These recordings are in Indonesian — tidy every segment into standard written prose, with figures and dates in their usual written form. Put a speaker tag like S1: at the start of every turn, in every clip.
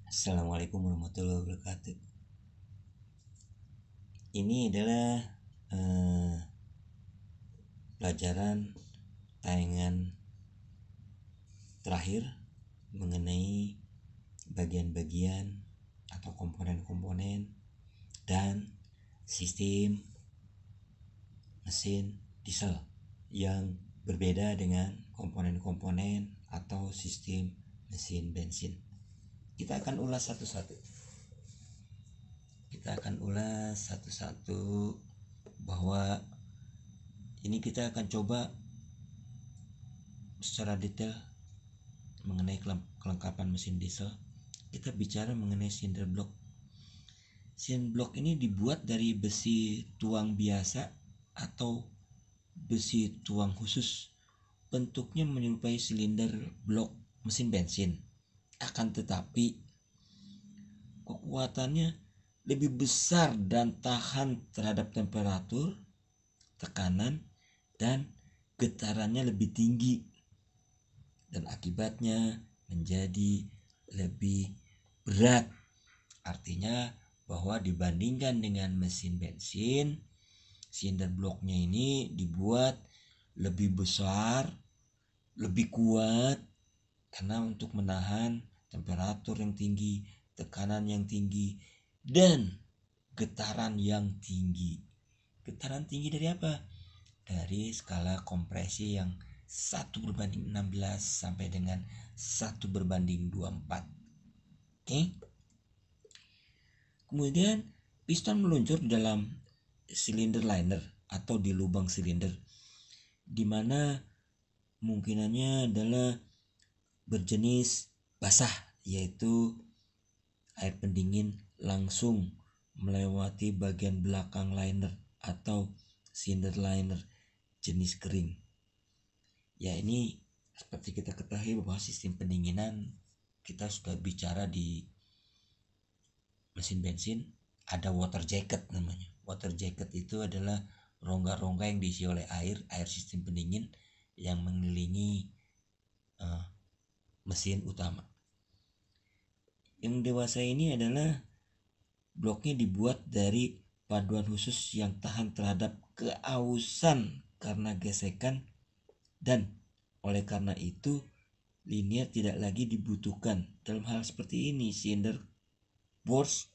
S1: Assalamualaikum warahmatullahi wabarakatuh. Ini adalah eh, pelajaran tayangan terakhir mengenai bagian-bagian atau komponen-komponen dan sistem mesin diesel yang berbeda dengan komponen-komponen atau sistem mesin bensin. Kita akan ulas satu-satu. Bahwa ini kita akan coba secara detail mengenai kelengkapan mesin diesel. Kita bicara mengenai cylinder block. Cylinder block ini dibuat dari besi tuang biasa atau besi tuang khusus. Bentuknya menyerupai silinder blok mesin bensin. Akan tetapi kekuatannya lebih besar dan tahan terhadap temperatur, tekanan, dan getarannya lebih tinggi, dan akibatnya menjadi lebih berat. Artinya bahwa dibandingkan dengan mesin bensin, silinder bloknya ini dibuat lebih besar, lebih kuat, karena untuk menahan temperatur yang tinggi, tekanan yang tinggi, dan getaran yang tinggi. Getaran tinggi dari apa? Dari skala kompresi yang 1/16 sampai dengan 1/24. Oke. Kemudian piston meluncur di dalam silinder liner atau di lubang silinder, di mana kemungkinannya adalah berjenis basah, yaitu air pendingin langsung melewati bagian belakang liner atau cylinder liner jenis kering. Ya, ini seperti kita ketahui bahwa sistem pendinginan kita sudah bicara di mesin bensin ada water jacket namanya. Water jacket itu adalah rongga-rongga yang diisi oleh air sistem pendingin yang mengelilingi mesin utama. Yang dewasa ini adalah bloknya dibuat dari paduan khusus yang tahan terhadap keausan karena gesekan, dan oleh karena itu linier tidak lagi dibutuhkan. Dalam hal seperti ini, cylinder bores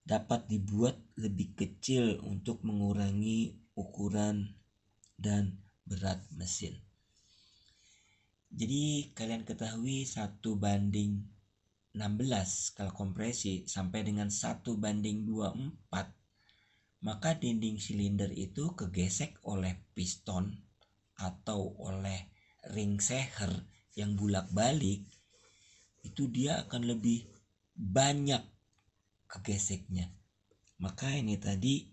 S1: dapat dibuat lebih kecil untuk mengurangi ukuran dan berat mesin. Jadi kalian ketahui 1/16 skala kompresi sampai dengan 1/24, maka dinding silinder itu kegesek oleh piston atau oleh ring seher yang bulak-balik, itu dia akan lebih banyak kegeseknya. Maka ini tadi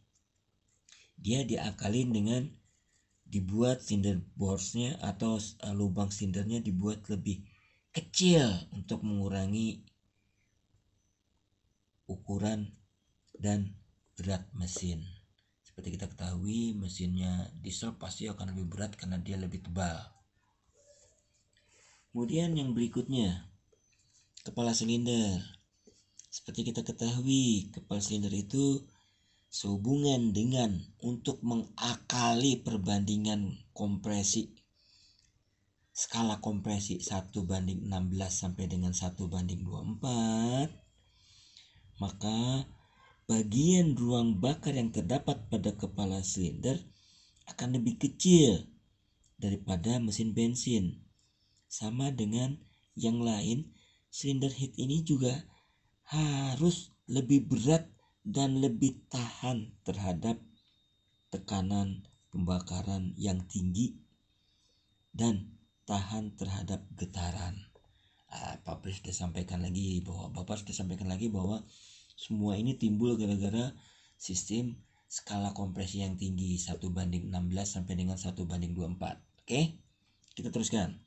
S1: dia diakalin dengan dibuat cylinder boresnya atau lubang silindernya dibuat lebih kecil untuk mengurangi ukuran dan berat mesin. Seperti kita ketahui, mesinnya diesel pasti akan lebih berat karena dia lebih tebal. Kemudian yang berikutnya, kepala silinder. Seperti kita ketahui, kepala silinder itu sehubungan dengan untuk mengakali perbandingan kompresi. Skala kompresi 1/16 sampai dengan 1/24, maka bagian ruang bakar yang terdapat pada kepala silinder akan lebih kecil daripada mesin bensin. Sama dengan yang lain, silinder head ini juga harus lebih berat dan lebih tahan terhadap tekanan pembakaran yang tinggi dan tahan terhadap getaran. Bapak sudah sampaikan lagi bahwa semua ini timbul gara-gara sistem skala kompresi yang tinggi 1/16 sampai dengan 1/24. Oke, kita teruskan.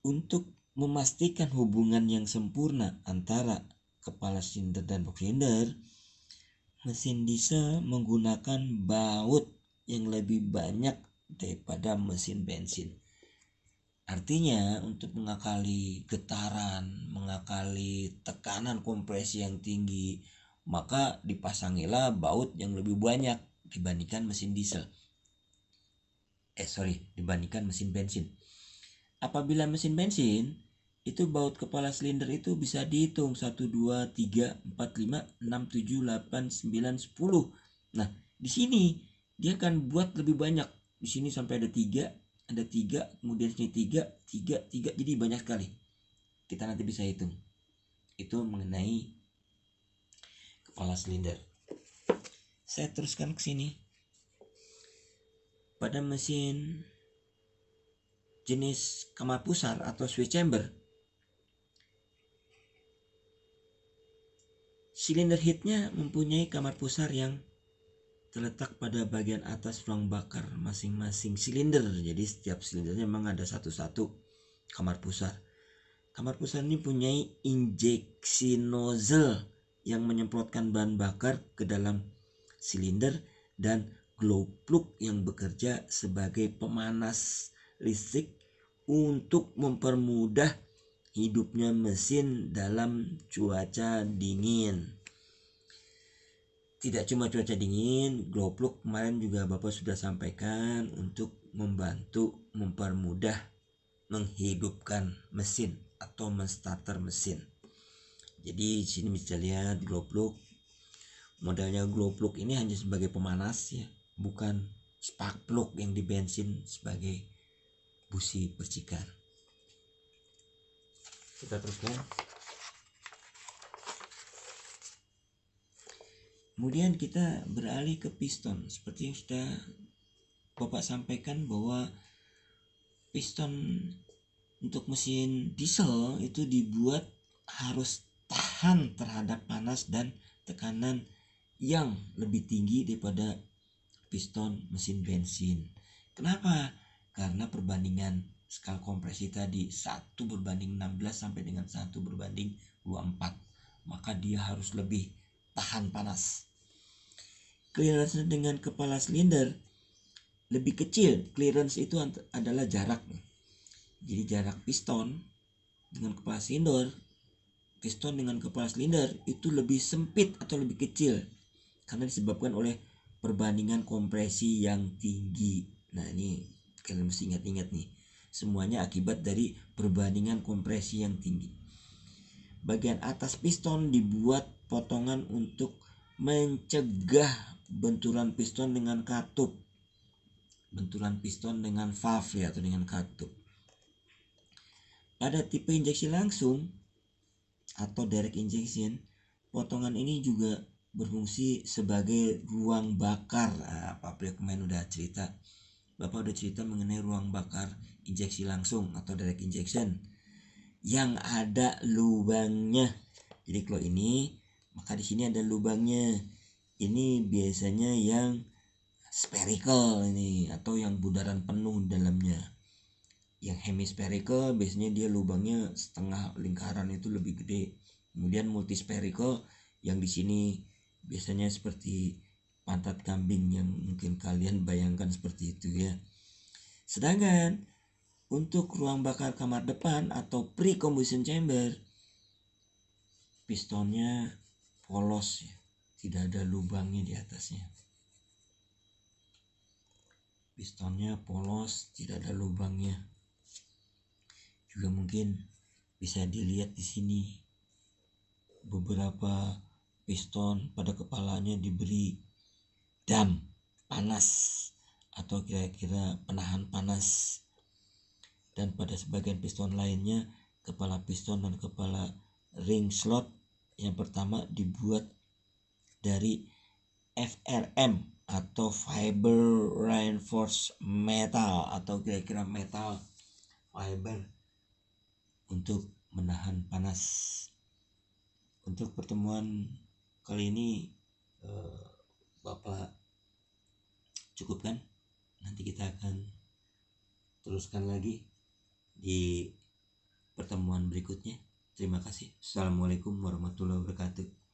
S1: Untuk memastikan hubungan yang sempurna antara kepala silinder dan box silinder, mesin diesel menggunakan baut yang lebih banyak daripada mesin bensin. Artinya untuk mengakali getaran, mengakali tekanan kompresi yang tinggi, maka dipasangilah baut yang lebih banyak dibandingkan mesin diesel. Dibandingkan mesin bensin. Apabila mesin bensin, itu baut kepala silinder itu bisa dihitung 1, 2, 3, 4, 5, 6, 7, 8, 9, 10. Nah, di sini dia akan buat lebih banyak. Di sini sampai ada 3, kemudian sini 3, 3, jadi banyak sekali. Kita nanti bisa hitung. Itu mengenai kepala silinder. Saya teruskan ke sini. Pada mesin jenis kamar pusar atau switch chamber, silinder headnya mempunyai kamar pusar yang terletak pada bagian atas ruang bakar masing-masing silinder. Jadi setiap silindernya memang ada satu-satu kamar pusar. Kamar pusar ini punyai injeksi nozzle yang menyemprotkan bahan bakar ke dalam silinder dan glow plug yang bekerja sebagai pemanas listrik untuk mempermudah hidupnya mesin dalam cuaca dingin. Tidak cuma cuaca dingin, glow plug kemarin juga Bapak sudah sampaikan untuk membantu mempermudah menghidupkan mesin atau menstarter mesin. Jadi di sini bisa lihat glow plug. Modelnya glow plug ini hanya sebagai pemanas ya, bukan spark plug yang di bensin sebagai busi percikan. Kita teruskan. Kemudian kita beralih ke piston. Seperti yang sudah Bapak sampaikan bahwa piston untuk mesin diesel itu dibuat harus tahan terhadap panas dan tekanan yang lebih tinggi daripada piston mesin bensin. Kenapa? Karena perbandingan skala kompresi tadi 1:16 sampai dengan 1:24. Maka dia harus lebih tahan panas. Clearance dengan kepala silinder lebih kecil. Clearance itu adalah jarak. Jadi jarak piston dengan kepala silinder, piston dengan kepala silinder itu lebih sempit atau lebih kecil karena disebabkan oleh perbandingan kompresi yang tinggi. Nah, ini kalian mesti ingat-ingat nih. Semuanya akibat dari perbandingan kompresi yang tinggi. Bagian atas piston dibuat potongan untuk mencegah benturan piston dengan katup. Benturan piston dengan valve ya, atau dengan katup. Pada tipe injeksi langsung atau direct injection, potongan ini juga berfungsi sebagai ruang bakar. Pak Priokmen udah cerita, Bapak udah cerita mengenai ruang bakar injeksi langsung atau direct injection yang ada lubangnya. Jadi kalau ini, maka di sini ada lubangnya. Ini biasanya yang spherical ini atau yang bundaran penuh dalamnya. Yang hemispherical biasanya dia lubangnya setengah lingkaran itu lebih gede. Kemudian multispherical yang di sini biasanya seperti pantat kambing yang mungkin kalian bayangkan seperti itu ya. Sedangkan untuk ruang bakar kamar depan atau pre-combustion chamber, pistonnya polos ya, tidak ada lubangnya di atasnya. Pistonnya polos, tidak ada lubangnya. Juga mungkin bisa dilihat di sini beberapa piston pada kepalanya diberi dam panas atau kira-kira penahan panas, dan pada sebagian piston lainnya kepala piston dan kepala ring slot yang pertama dibuat dari FRM atau fiber reinforced metal atau kira-kira metal fiber untuk menahan panas. Untuk pertemuan kali ini Bapak cukupkan. Nanti kita akan teruskan lagi di pertemuan berikutnya. Terima kasih. Assalamualaikum warahmatullahi wabarakatuh.